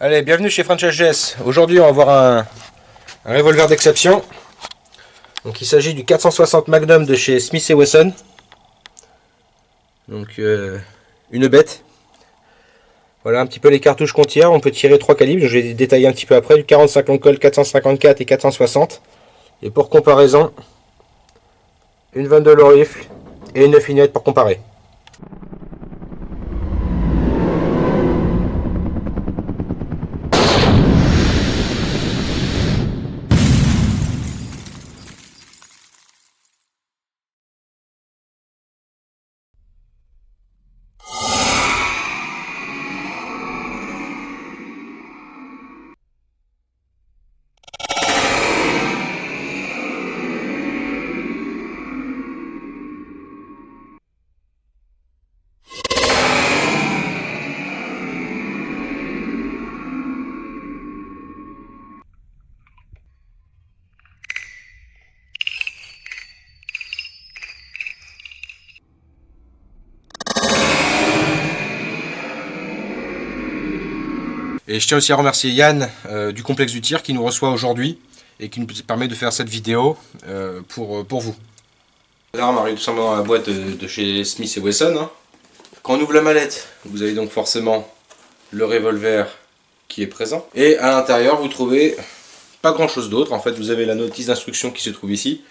Allez, bienvenue chez Franchise GS. Aujourd'hui, on va voir un revolver d'exception. Donc, il s'agit du 460 Magnum de chez Smith & Wesson. Donc, une bête. Voilà un petit peu les cartouches qu'on tire. On peut tirer 3 calibres. Je vais les détailler un petit peu après. Du 45 long Colt, 454 et 460. Et pour comparaison, une 22 long rifle et une 9 pour comparer. Et je tiens aussi à remercier Yann du complexe du tir qui nous reçoit aujourd'hui et qui nous permet de faire cette vidéo pour vous. L'arme arrive tout simplement dans la boîte de chez Smith & Wesson. Hein. Quand on ouvre la mallette, vous avez donc forcément le revolver qui est présent. Et à l'intérieur, vous trouvez pas grand chose d'autre. En fait, vous avez la notice d'instruction qui se trouve ici.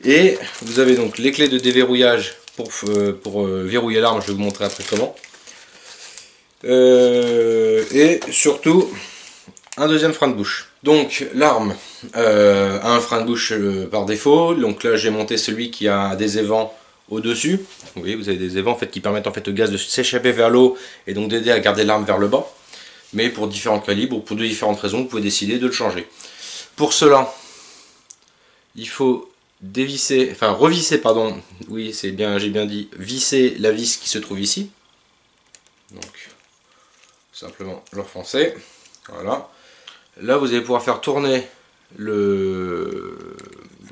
Et vous avez donc les clés de déverrouillage pour verrouiller l'arme. Je vais vous montrer après comment. Et surtout un deuxième frein de bouche. Donc l'arme a un frein de bouche par défaut. Donc là j'ai monté celui qui a des évents au dessus. Vous voyez, vous avez des évents en fait, qui permettent en fait, au gaz de s'échapper vers l'eau et donc d'aider à garder l'arme vers le bas. Mais pour différents calibres ou pour différentes raisons, vous pouvez décider de le changer. Pour cela, il faut dévisser, enfin revisser, pardon. Oui, c'est bien, j'ai bien dit, visser la vis qui se trouve ici. Donc simplement l'enfoncer. Voilà. Là, vous allez pouvoir faire tourner le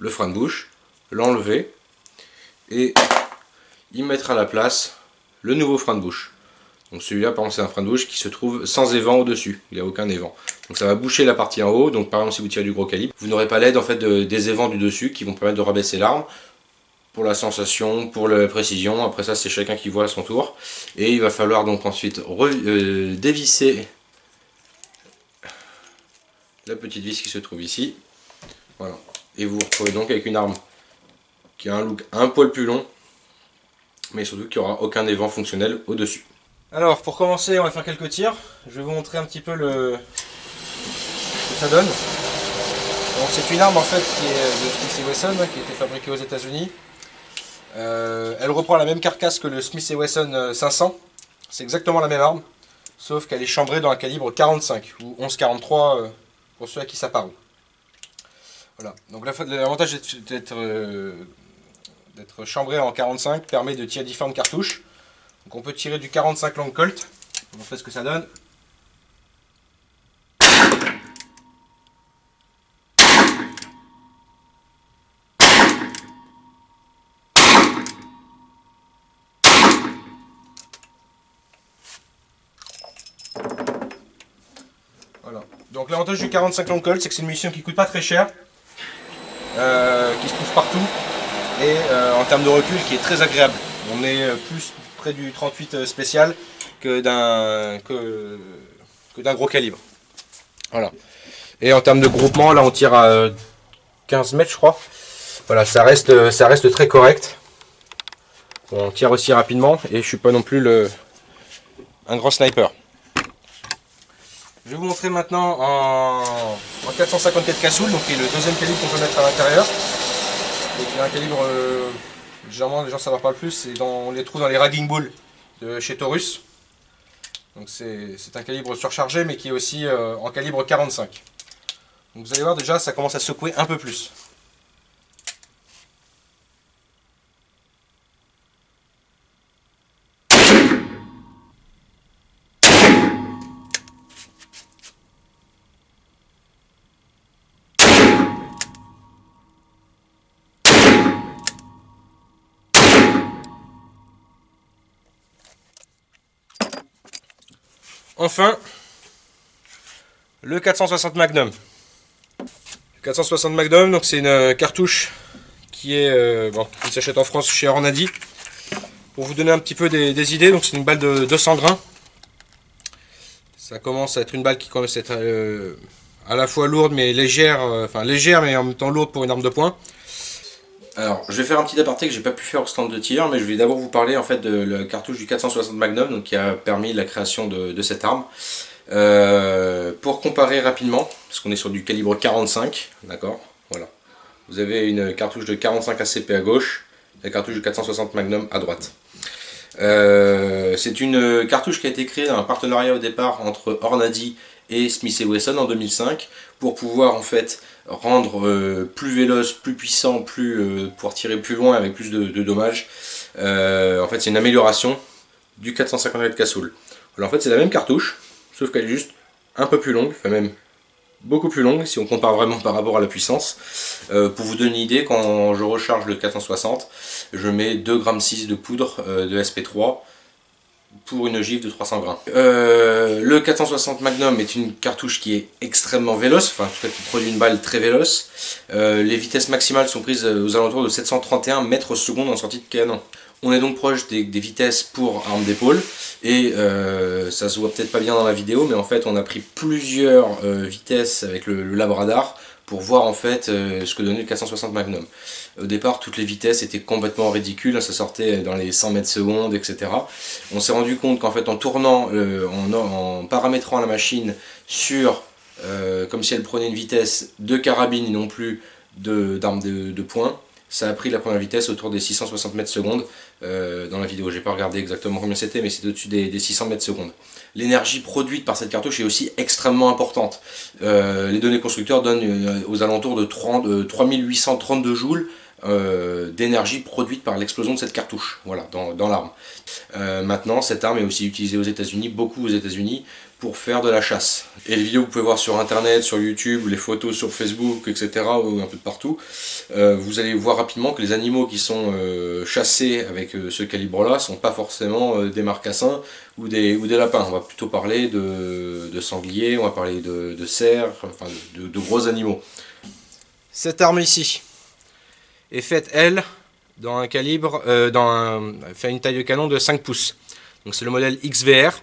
frein de bouche, l'enlever et y mettre à la place le nouveau frein de bouche. Donc celui-là, par exemple, c'est un frein de bouche qui se trouve sans évent au-dessus. Il n'y a aucun évent. Donc ça va boucher la partie en haut. Donc par exemple, si vous tirez du gros calibre, vous n'aurez pas l'aide en fait des évents du dessus qui vont permettre de rabaisser l'arme. Pour la sensation, pour la précision, après ça c'est chacun qui voit à son tour. Et il va falloir donc ensuite dévisser la petite vis qui se trouve ici. Voilà. Et vous vous retrouvez donc avec une arme qui a un look un poil plus long, mais surtout qu'il n'y aura aucun évent fonctionnel au-dessus. Alors pour commencer, on va faire quelques tirs. Je vais vous montrer un petit peu ce que ça donne. C'est une arme en fait qui est de Smith & Wesson, qui a été fabriquée aux États-Unis. Elle reprend la même carcasse que le Smith & Wesson 500. C'est exactement la même arme, sauf qu'elle est chambrée dans un calibre 45 ou 11-43 pour ceux à qui ça parle. Voilà. Donc l'avantage d'être chambré en 45 permet de tirer différentes cartouches. Donc on peut tirer du 45 long Colt. On fait ce que ça donne. Voilà. Donc l'avantage du 45 long Colt, c'est que c'est une munition qui coûte pas très cher, qui se trouve partout, et en termes de recul qui est très agréable. On est plus près du 38 spécial que d'un gros calibre. Voilà. Et en termes de groupement, là on tire à 15 mètres je crois. Voilà, ça reste très correct. On tire aussi rapidement et je suis pas non plus un grand sniper. Je vais vous montrer maintenant en 454 Casoul, donc qui est le deuxième calibre qu'on peut mettre à l'intérieur. Donc il y a un calibre, généralement les gens ne savent pas plus, on les trouve dans les Ragging Bull de chez Taurus. Donc c'est un calibre surchargé mais qui est aussi en calibre 45. Donc vous allez voir déjà ça commence à secouer un peu plus. Enfin, Le 460 Magnum. Le 460 Magnum, donc c'est une cartouche qui est qui s'achète en France chez Ornadi. Pour vous donner un petit peu des idées, donc c'est une balle de 200 grains. Ça commence à être une balle qui commence à être à la fois lourde mais légère, légère mais en même temps lourde pour une arme de poing. Alors, je vais faire un petit aparté que j'ai pas pu faire au stand de tir, mais je vais d'abord vous parler en fait de la cartouche du 460 Magnum, donc qui a permis la création de cette arme. Pour comparer rapidement, parce qu'on est sur du calibre 45, d'accord, voilà. Vous avez une cartouche de 45 ACP à gauche, la cartouche du 460 Magnum à droite. C'est une cartouche qui a été créée dans un partenariat au départ entre Ornadi et Smith & Wesson en 2005 pour pouvoir en fait rendre plus véloce, plus puissant, pouvoir tirer plus loin avec plus de dommages. En fait c'est une amélioration du 458 Casull. Alors en fait c'est la même cartouche, sauf qu'elle est juste un peu plus longue, enfin même beaucoup plus longue si on compare vraiment par rapport à la puissance. Pour vous donner une idée, quand je recharge le 460, je mets 2,6 g de poudre de SP3 pour une gifle de 300 grains. Le 460 Magnum est une cartouche qui est extrêmement véloce, enfin en tout cas qui produit une balle très véloce. Les vitesses maximales sont prises aux alentours de 731 mètres secondes en sortie de canon. On est donc proche des vitesses pour arme d'épaule et ça se voit peut-être pas bien dans la vidéo, mais en fait on a pris plusieurs vitesses avec le labradar pour voir en fait ce que donnait le 460 Magnum. Au départ toutes les vitesses étaient complètement ridicules, ça sortait dans les 100 mètres secondes, etc. On s'est rendu compte qu'en fait en tournant, en paramétrant la machine sur comme si elle prenait une vitesse de carabine et non plus d'arme de poing, ça a pris la première vitesse autour des 660 mètres secondes dans la vidéo. J'ai pas regardé exactement combien c'était, mais c'est au-dessus des 600 mètres secondes. L'énergie produite par cette cartouche est aussi extrêmement importante. Les données constructeurs donnent aux alentours de 3832 joules d'énergie produite par l'explosion de cette cartouche, voilà, dans l'arme. Maintenant, cette arme est aussi utilisée aux États-Unis, beaucoup aux États-Unis, pour faire de la chasse. Et les vidéos que vous pouvez voir sur internet, sur YouTube, les photos sur Facebook, etc., ou un peu de partout, vous allez voir rapidement que les animaux qui sont chassés avec ce calibre-là sont pas forcément des marcassins ou des lapins. On va plutôt parler de sangliers, on va parler de cerfs, enfin de gros animaux. Cette arme ici est faite, elle, dans un calibre, fait une taille de canon de 5 pouces. Donc c'est le modèle XVR.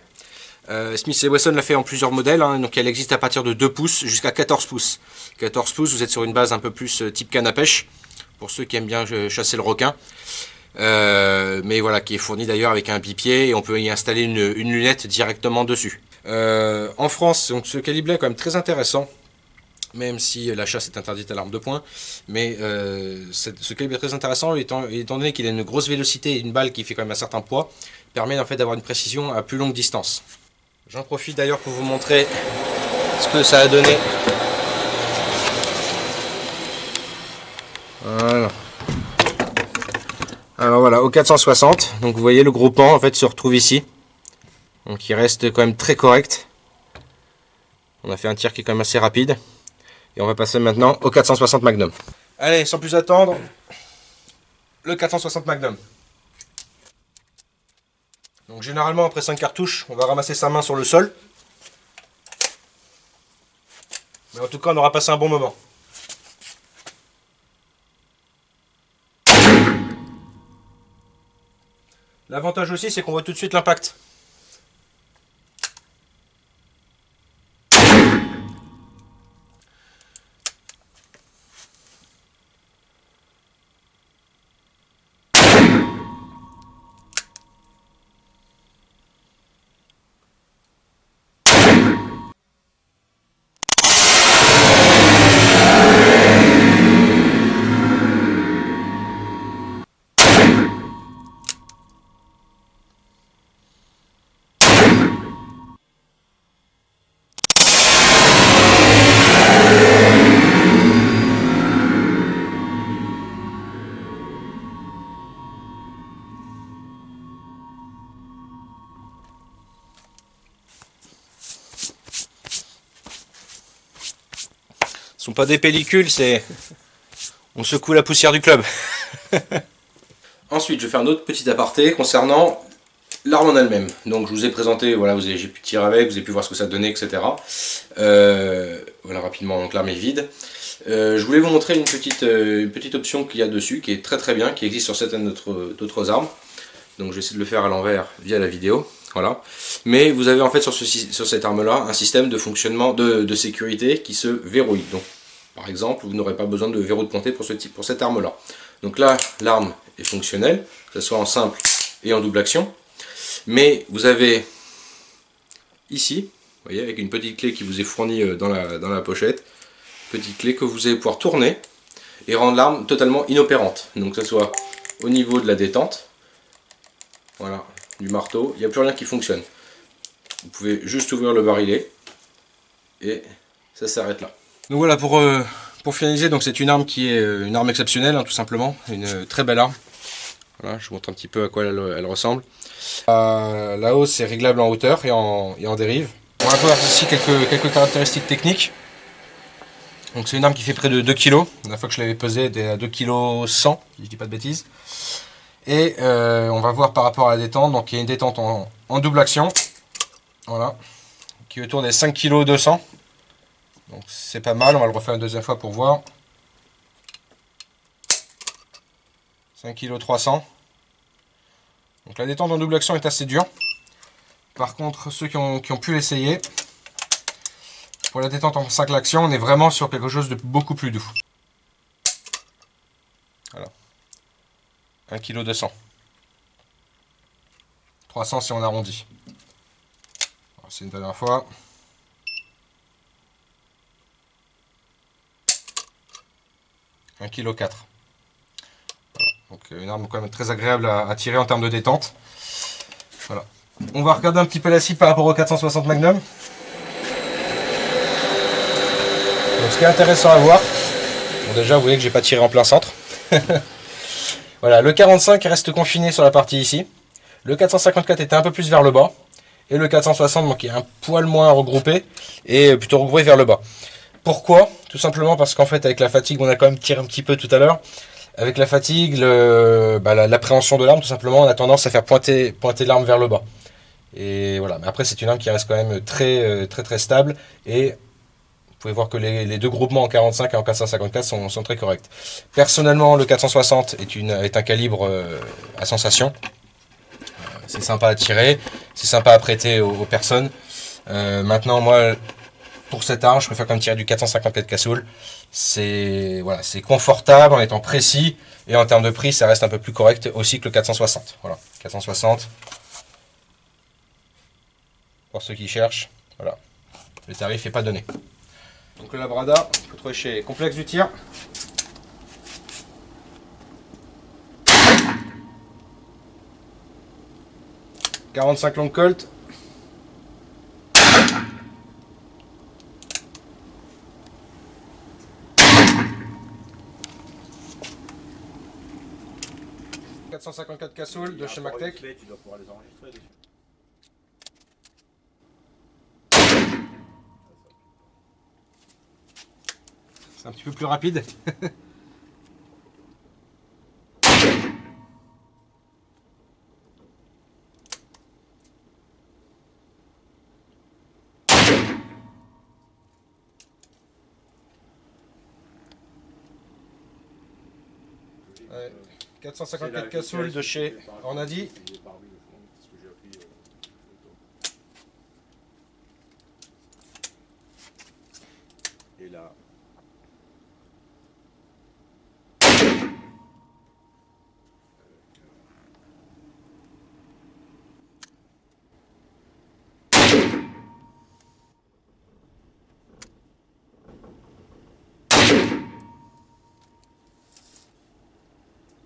Smith & Wesson l'a fait en plusieurs modèles, hein, donc elle existe à partir de 2 pouces jusqu'à 14 pouces. 14 pouces, vous êtes sur une base un peu plus type canne à pêche, pour ceux qui aiment bien chasser le requin. Mais voilà, qui est fourni d'ailleurs avec un bipied et on peut y installer une lunette directement dessus. En France, donc ce calibre-là est quand même très intéressant, même si la chasse est interdite à l'arme de poing, mais ce calibre est très intéressant étant donné qu'il a une grosse vélocité et une balle qui fait quand même un certain poids, permet en fait d'avoir une précision à plus longue distance. J'en profite d'ailleurs pour vous montrer ce que ça a donné. Voilà. Alors voilà, au 460, donc vous voyez le gros pan en fait se retrouve ici. Donc il reste quand même très correct. On a fait un tir qui est quand même assez rapide. Et on va passer maintenant au 460 Magnum. Allez, sans plus attendre, le 460 Magnum. Donc généralement après 5 cartouches, on va ramasser sa main sur le sol. Mais en tout cas, on aura passé un bon moment. L'avantage aussi, c'est qu'on voit tout de suite l'impact. Ce sont pas des pellicules, c'est... On secoue la poussière du club. Ensuite, je vais faire un autre petit aparté concernant l'arme en elle-même. Donc je vous ai présenté, voilà, j'ai pu tirer avec, vous avez pu voir ce que ça donnait, etc. Voilà, rapidement, donc l'arme est vide. Je voulais vous montrer une petite option qu'il y a dessus, qui est très bien, qui existe sur certaines d'autres armes. Donc je vais essayer de le faire à l'envers via la vidéo. Voilà. Mais vous avez en fait sur cette arme-là un système de fonctionnement de sécurité qui se verrouille. Donc, par exemple, vous n'aurez pas besoin de verrou de ponté pour cette arme-là. Donc là, l'arme est fonctionnelle, que ce soit en simple et en double action. Mais vous avez ici, vous voyez, avec une petite clé qui vous est fournie dans la pochette, petite clé que vous allez pouvoir tourner et rendre l'arme totalement inopérante. Donc que ce soit au niveau de la détente, voilà, du marteau, il n'y a plus rien qui fonctionne. Vous pouvez juste ouvrir le barillet et ça s'arrête là. Donc voilà, pour finaliser, donc c'est une arme qui est une arme exceptionnelle, hein, tout simplement, une très belle arme. Voilà, je vous montre un petit peu à quoi elle ressemble. La hausse est réglable en hauteur et en dérive. On va voir ici quelques caractéristiques techniques. Donc c'est une arme qui fait près de 2 kg. La dernière fois que je l'avais pesée, elle était à 2 kg 100, si je dis pas de bêtises. Et on va voir par rapport à la détente. Donc il y a une détente en double action. Voilà. Qui est autour des 5 kg 200. Donc c'est pas mal. On va le refaire une deuxième fois pour voir. 5 kg 300. Donc la détente en double action est assez dure. Par contre, ceux qui ont pu l'essayer, pour la détente en 5 actions, on est vraiment sur quelque chose de beaucoup plus doux. Voilà. 1 kg 200. 300 si on arrondit. C'est une dernière fois. Un kg 4. Voilà. Donc une arme quand même très agréable à tirer en termes de détente. Voilà. On va regarder un petit peu la cible par rapport au 460 Magnum. Donc ce qui est intéressant à voir, bon déjà vous voyez que j'ai pas tiré en plein centre. Voilà, le 45 reste confiné sur la partie ici. Le 454 était un peu plus vers le bas. Et le 460, donc, qui est un poil moins regroupé, et plutôt regroupé vers le bas. Pourquoi? Tout simplement parce qu'en fait, avec la fatigue, on a quand même tiré un petit peu tout à l'heure. Avec la fatigue, l'appréhension de l'arme, tout simplement, on a tendance à faire pointer l'arme vers le bas. Et voilà. Mais après, c'est une arme qui reste quand même très stable. Et vous pouvez voir que les deux groupements en 45 et en 454 sont très corrects. Personnellement, le 460 est un calibre à sensation. C'est sympa à tirer, c'est sympa à prêter aux personnes. Maintenant, moi, pour cette arme, je préfère quand même tirer du 454 Casoul. C'est voilà, c'est confortable en étant précis et en termes de prix, ça reste un peu plus correct aussi que le 460. Voilà, 460. Pour ceux qui cherchent, voilà, le tarif n'est pas donné. Donc le Labrada, on peut trouver chez Complexe du Tir. « 45 long Colt. « 454 Casoul de chez Mactech. » Tu dois pouvoir les enregistrer dessus. C'est un petit peu plus rapide. Ouais. 454 Casoul de chez Ornadi. Et là.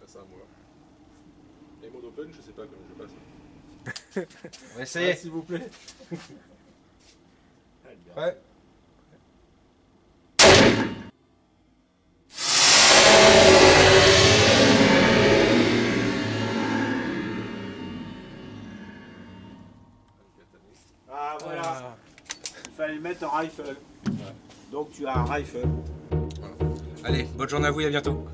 Ça, moi. Les modes open, je sais pas comment je passe. On va essayer. Ouais, s'il vous plaît. Ouais. Ah voilà. Il fallait mettre un rifle. Ouais. Donc tu as un rifle. Voilà. Allez, bonne journée à vous et à bientôt.